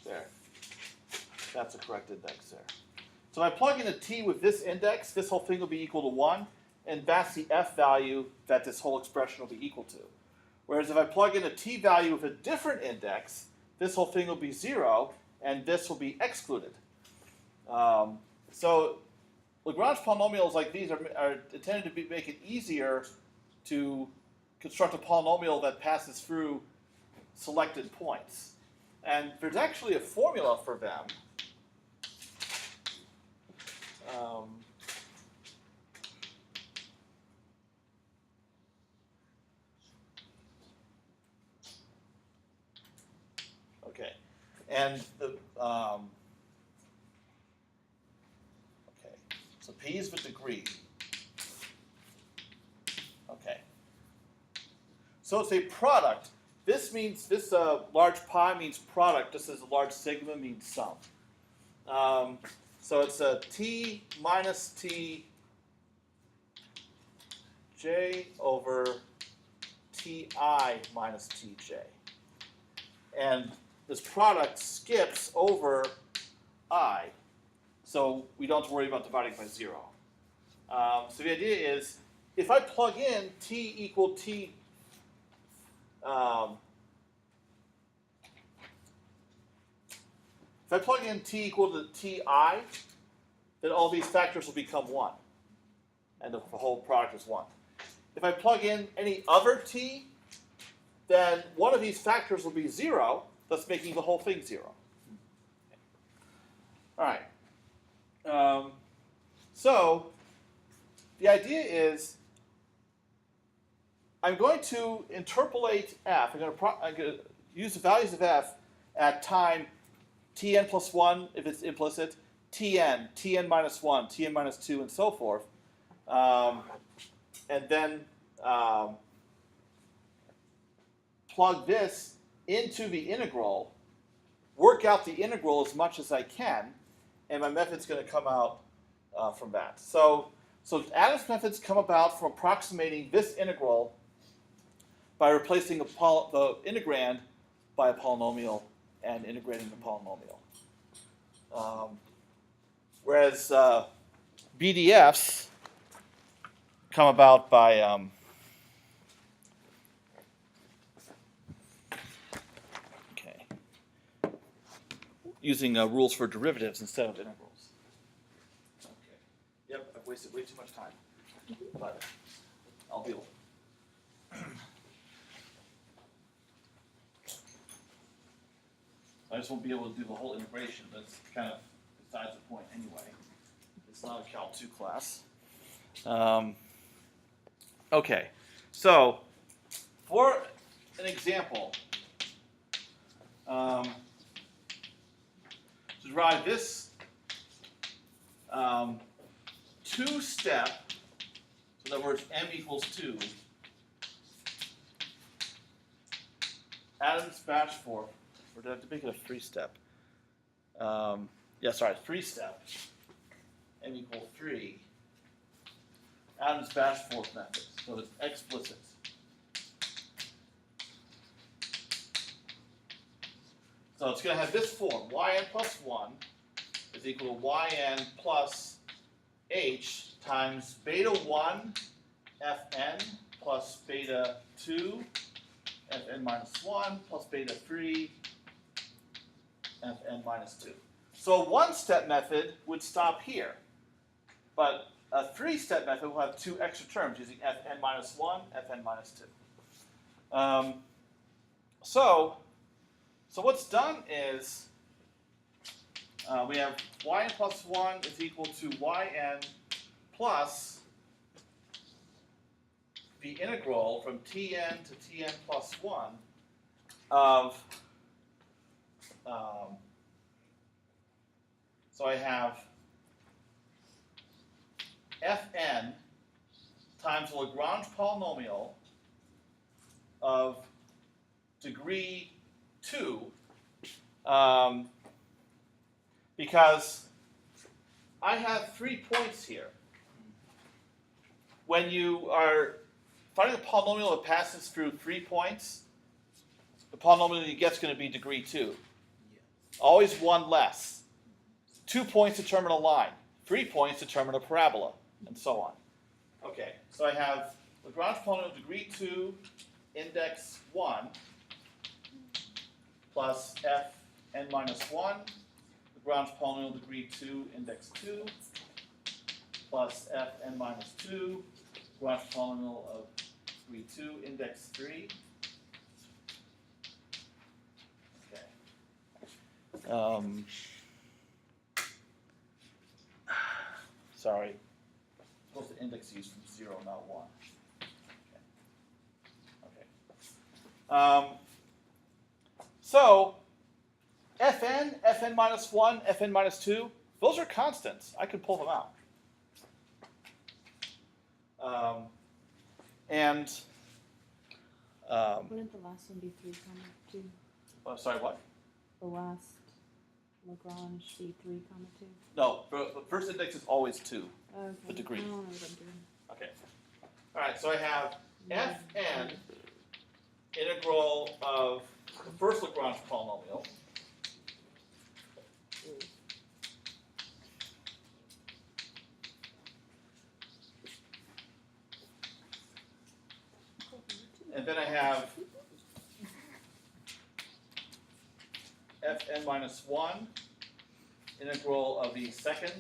There. That's a correct index there. So if I plug in a t with this index, this whole thing will be equal to 1, and that's the f value that this whole expression will be equal to. Whereas if I plug in a t value with a different index, this whole thing will be 0, and this will be excluded. So Lagrange polynomials like these are intended to make it easier to construct a polynomial that passes through selected points. And there's actually a formula for them. Okay, and the okay, so p is the degree. Okay, so it's a product. This means this large pi means product, just as a large sigma means sum. So it's a t minus t j over ti minus tj. And this product skips over I, so we don't have to worry about dividing by 0. So the idea is, if I plug in t equal t, if I plug in t equal to ti, then all these factors will become 1. And the whole product is 1. If I plug in any other t, then one of these factors will be 0, thus making the whole thing 0. All right. So the idea is I'm going to interpolate f. I'm going to use the values of f at time tn plus 1 if it's implicit, tn minus 1, tn minus 2, and so forth. And then plug this into the integral, work out the integral as much as I can, and my method's going to come out from that. So Adams methods come about from approximating this integral by replacing the integrand by a polynomial and integrating the polynomial. Whereas BDFs come about by using rules for derivatives instead of integrals. Okay. Yep, I've wasted way too much time, but I'll deal with it. I just won't be able to do the whole integration. That's kind of besides the point anyway. It's not a Cal 2 class. Okay, so for an example, to derive this two-step, so other words, m equals 2, Adam's batch for, or did I have to make it a 3-step? Yeah, sorry, 3-step, m equals 3, Adam's batch forth method, so it's explicit. So it's going to have this form, yn plus 1 is equal to yn plus h times beta 1 fn plus beta 2 fn minus 1 plus beta 3 fn minus 2. So a one-step method would stop here, but a 3-step method will have 2 extra terms using fn minus 1, fn minus 2. So what's done is we have yn plus 1 is equal to yn plus the integral from tn to tn plus 1 of, so I have fn times the Lagrange polynomial of degree 2, because I have 3 points here. When you are finding a polynomial that passes through 3 points, the polynomial you get is going to be degree 2. Always 1 less. 2 points determine a line. 3 points determine a parabola, and so on. Okay, so I have Lagrange polynomial degree 2, index 1, plus fn minus 1, Lagrange polynomial degree 2, index 2, plus fn minus 2, Lagrange polynomial of degree 2, index 3. Okay. Sorry. I'm supposed to index these from 0, not 1. Okay. So, fn minus 1, fn minus 2, those are constants. I could pull them out. Wouldn't the last one be 3, 2? Sorry, what? The last Lagrange be 3, 2? No, the first index is always 2, Okay. the degree. I don't know what I'm doing. Okay. All right, so I have fn integral of the first Lagrange polynomial and then I have fn minus 1 integral of the second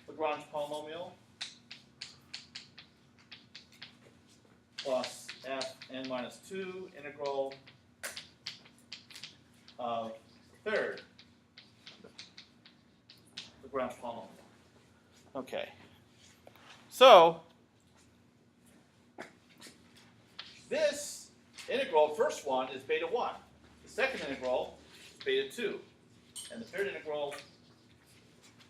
Lagrange polynomial plus fn minus 2 integral of third Lagrange polynomial. Okay. So this integral, first one, is beta 1. The second integral is beta 2. And the third integral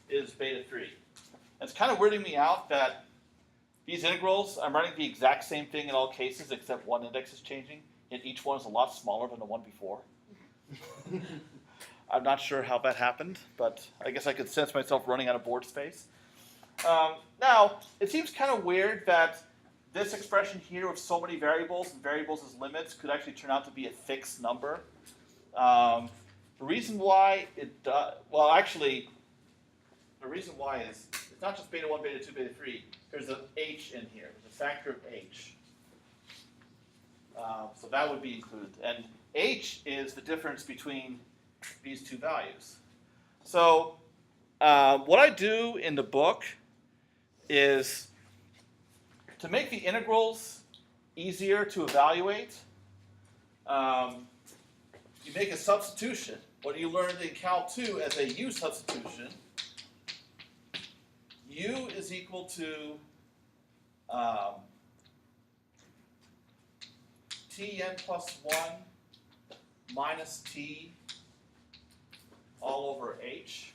is beta 3. And it's kind of weirding me out that these integrals, I'm writing the exact same thing in all cases except one index is changing, and each one is a lot smaller than the one before. I'm not sure how that happened, but I guess I could sense myself running out of board space. Now, it seems kind of weird that this expression here with so many variables and variables as limits could actually turn out to be a fixed number. The reason why it does, well, actually, the reason why is it's not just beta 1, beta 2, beta 3. There's an h in here. There's a factor of h. So that would be included. And h is the difference between these two values. So what I do in the book is to make the integrals easier to evaluate, you make a substitution. What you learned in Cal 2 as a U substitution, U is equal to Tn plus 1 minus T all over H.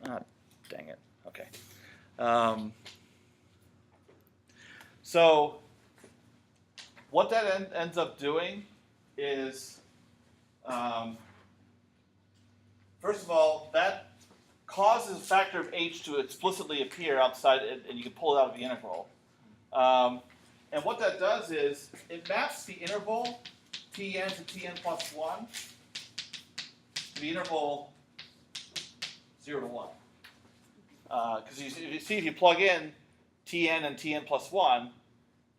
Ah, dang it. Okay. So what that ends up doing is, first of all, that causes a factor of h to explicitly appear outside, and you can pull it out of the integral. And what that does is it maps the interval Tn to Tn plus 1 to the interval 0 to 1. Because you see, if you plug in Tn and Tn plus 1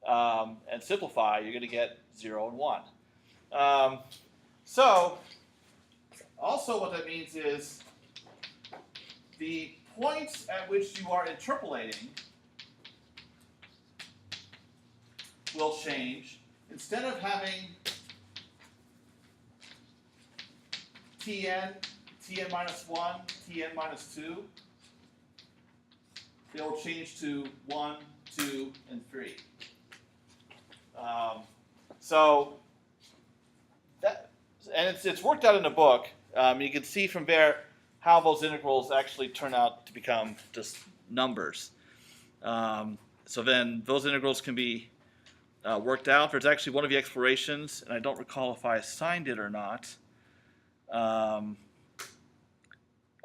and simplify, you're going to get 0 and 1. So, also what that means is the points at which you are interpolating will change. Instead of having Tn, Tn minus 1, Tn minus 2, they will change to 1, 2, and 3. And it's worked out in the book. You can see from there how those integrals actually turn out to become just numbers. So then those integrals can be worked out. There's actually one of the explorations, and I don't recall if I assigned it or not.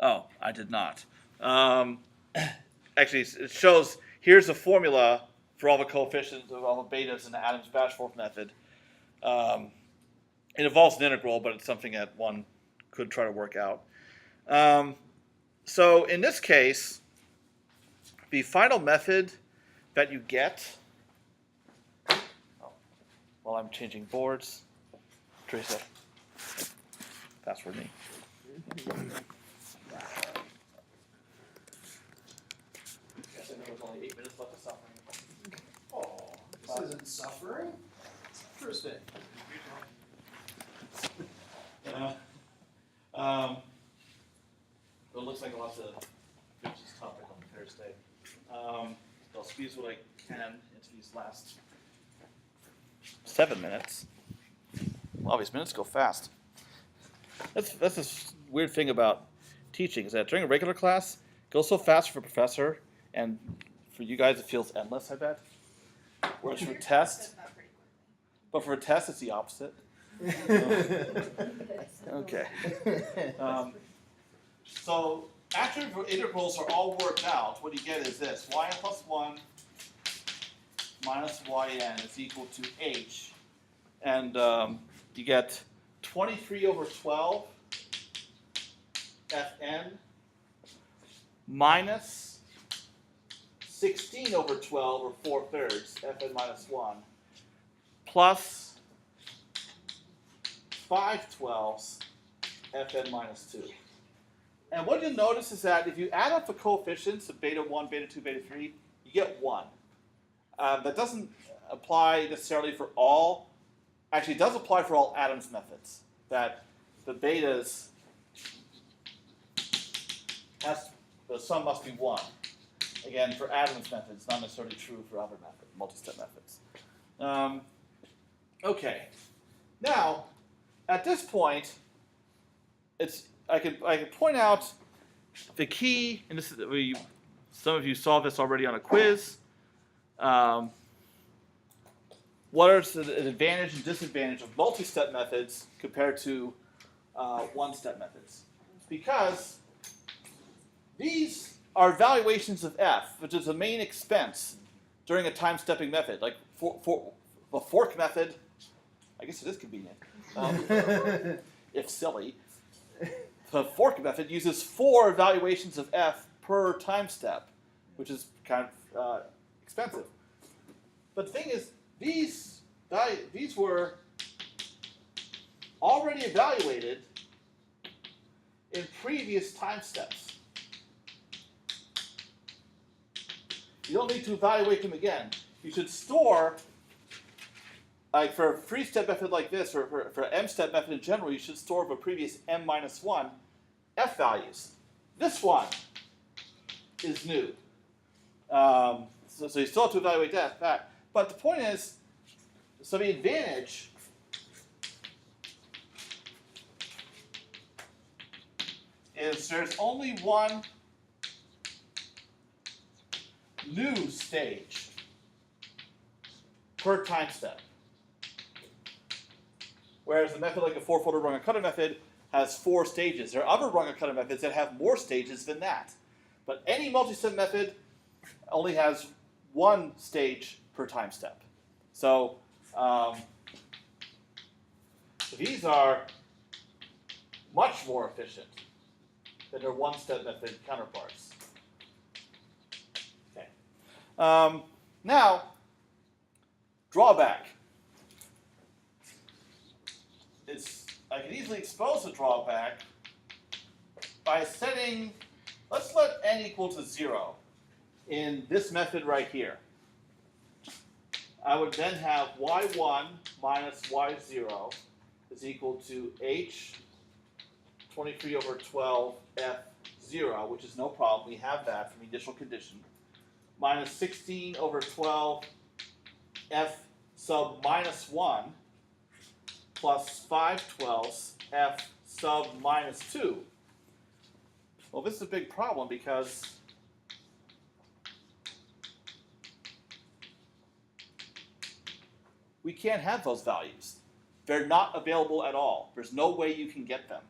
Oh, I did not. Actually, it shows, here's a formula for all the coefficients of all the betas in the Adams-Bashforth method. It involves an integral, but it's something that one could try to work out. So in this case, the final method that you get, while I'm changing boards, Teresa, password me. Guess I know there's only 8 minutes left of suffering. Oh, this isn't suffering. It's interesting. It looks like lots of finish this topic on Thursday. I'll squeeze what I can into these last 7 minutes. Wow, these minutes go fast. That's this weird thing about teaching, is that during a regular class, it goes so fast for a professor, and for you guys it feels endless, I bet. Whereas for a test, but for a test it's the opposite. Okay. So after the integrals are all worked out, what you get is this: yn plus 1 minus yn is equal to h. And you get 23 over 12 Fn minus 16 over 12, or 4/3, Fn minus 1, plus 5/12 Fn minus 2. And what you'll notice is that if you add up the coefficients of beta 1, beta 2, beta 3, you get 1. That doesn't apply necessarily for all. Actually, it does apply for all Adams methods. That the betas, the sum must be 1. Again, for Adams methods, not necessarily true for other methods, multi-step methods. Okay. Now, at this point, I can point out the key, and this is some of you saw this already on a quiz. What are the advantage and disadvantage of multi-step methods compared to one-step methods? Because these are evaluations of f, which is the main expense during a time-stepping method. Like for the fork method, I guess it is convenient, if silly. The fork method uses 4 evaluations of f per time step, which is kind of expensive. But the thing is, these were already evaluated in previous time steps. You don't need to evaluate them again. You should store, like for a 3-step method like this, or for an m-step method in general, you should store the previous m minus 1 f values. This one is new. So you still have to evaluate that. But the point is, so the advantage is there's only one new stage per time step. Whereas the method like a four-folder rung-or-cutter method has 4 stages. There are other rung-or-cutter methods that have more stages than that. But any multi-step method only has 1 stage per time step. So these are much more efficient than their one-step method counterparts. Okay. Now, drawback. I can easily expose the drawback by setting, let's let n equal to 0 in this method right here. I would then have y1 minus y0 is equal to h 23 over 12 f0, which is no problem. We have that from the initial condition, minus 16 over 12 f sub minus 1 plus 5/12 f sub minus 2. Well, this is a big problem because we can't have those values. They're not available at all. There's no way you can get them.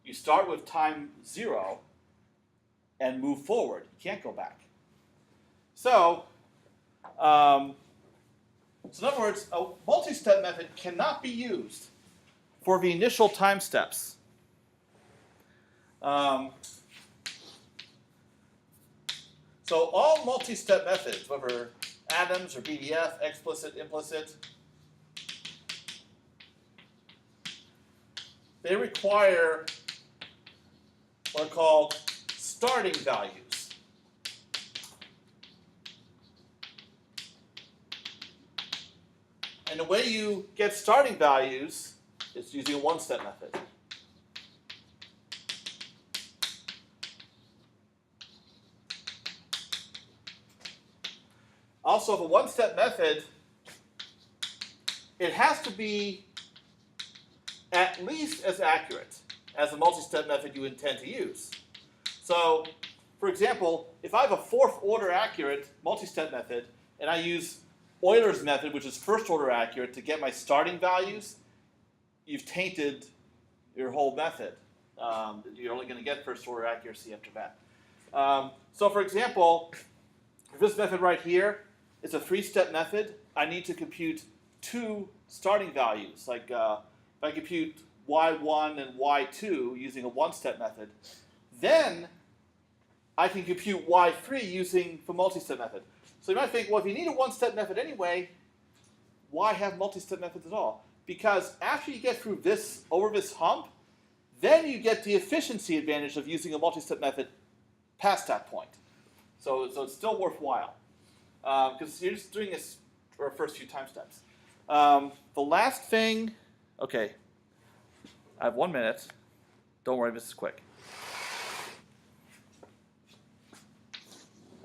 You start with time 0 and move forward. You can't go back. So, in other words, a multi-step method cannot be used for the initial time steps. So all multi-step methods, whether Adams or BDF, explicit, implicit, they require what are called starting values. And the way you get starting values is using a one-step method. Also, the one-step method, it has to be at least as accurate as the multi-step method you intend to use. So, for example, if I have a fourth-order accurate multi-step method, and I use Euler's method, which is first-order accurate, to get my starting values, you've tainted your whole method. You're only going to get first-order accuracy after that. So, for example, this method right here is a 3-step method. I need to compute 2 starting values. Like if I compute y1 and y2 using a one-step method, then I can compute y3 using the multi-step method. So you might think, well, if you need a one-step method anyway, why have multi-step methods at all? Because after you get through this, over this hump, then you get the efficiency advantage of using a multi-step method past that point. So it's still worthwhile. Because you're just doing this for the first few time steps. The last thing, okay, I have 1 minute. Don't worry, this is quick.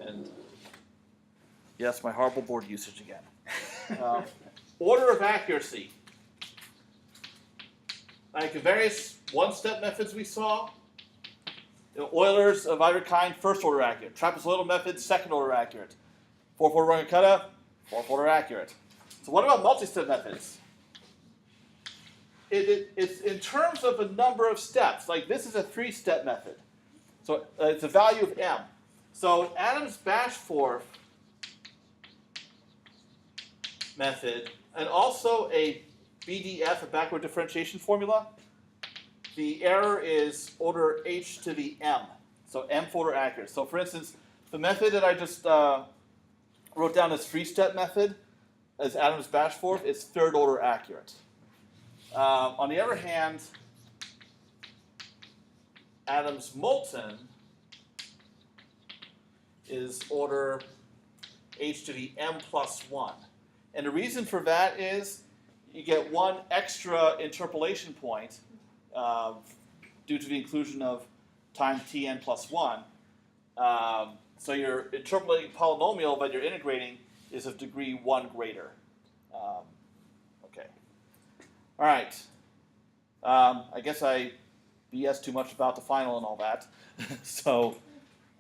And yes, my horrible board usage again. Order of accuracy. Like the various one-step methods we saw, Euler's of either kind, first-order accurate. Trapezoidal method, second-order accurate. Four-folder rung-or-cutter, fourth-order accurate. So what about multi-step methods? It's in terms of a number of steps. Like this is a 3-step method. So it's a value of m. So Adams-Bashforth method, and also a BDF, a backward differentiation formula, the error is order h to the m. So mth order accurate. So for instance, the method that I just wrote down as 3-step method, as Adams-Bashforth, is 3rd order accurate. On the other hand, Adams-Moulton is order h to the m plus 1. And the reason for that is you get 1 extra interpolation point due to the inclusion of time tn plus 1. So you're interpolating polynomial, but you're integrating is of degree 1 greater. Okay. All right. I guess I BS too much about the final and all that. So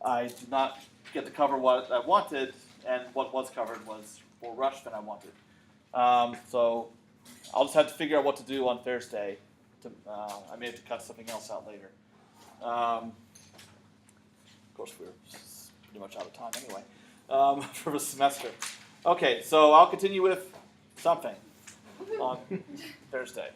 I did not get to cover what I wanted, and what was covered was more rush than I wanted. So I'll just have to figure out what to do on Thursday. I may have to cut something else out later. Of course, we're pretty much out of time anyway for the semester. Okay, so I'll continue with something on Thursday.